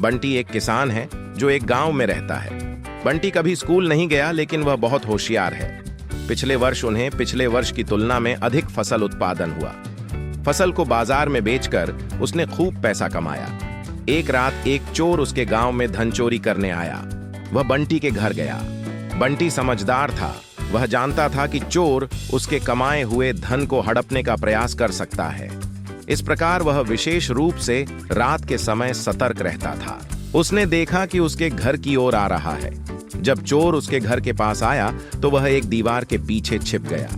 बंटी एक किसान है जो एक गांव में रहता है। बंटी कभी स्कूल नहीं गया, लेकिन वह बहुत होशियार है। पिछले वर्ष उन्हें पिछले वर्ष की तुलना में अधिक फसल उत्पादन हुआ। फसल को बाजार में बेचकर उसने खूब पैसा कमाया। एक रात एक चोर उसके गांव में धन चोरी करने आया। वह बंटी के घर गया। बंटी समझदार था। वह जानता था कि चोर उसके कमाए हुए धन को हड़पने का प्रयास कर सकता है। इस प्रकार वह विशेष रूप से रात के समय सतर्क रहता था। उसने देखा कि उसके घर की ओर आ रहा है। जब चोर उसके घर के पास आया तो वह एक दीवार के पीछे छिप गया।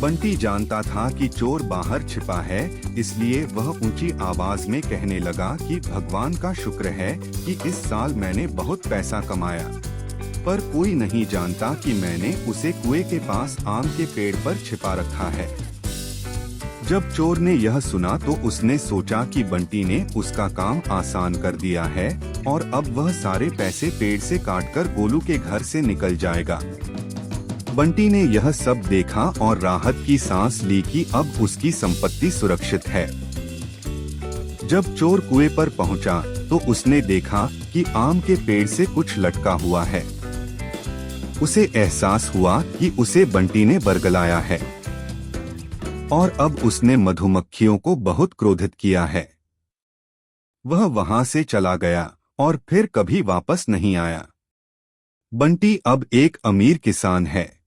बंटी जानता था कि चोर बाहर छिपा है, इसलिए वह ऊंची आवाज में कहने लगा कि भगवान का शुक्र है कि इस साल मैंने बहुत पैसा कमाया, पर कोई नहीं जानता कि मैंने उसे कुएं के पास आम के पेड़ पर छिपा रखा है। जब चोर ने यह सुना तो उसने सोचा कि बंटी ने उसका काम आसान कर दिया है और अब वह सारे पैसे पेड़ से काटकर गोलू के घर से निकल जाएगा। बंटी ने यह सब देखा और राहत की सांस ली कि अब उसकी संपत्ति सुरक्षित है। जब चोर कुएं पर पहुंचा तो उसने देखा कि आम के पेड़ से कुछ लटका हुआ है। उसे एहसास हुआ कि उसे बंटी ने बरगलाया है और अब उसने मधुमक्खियों को बहुत क्रोधित किया है। वह वहां से चला गया और फिर कभी वापस नहीं आया। बंटी अब एक अमीर किसान है।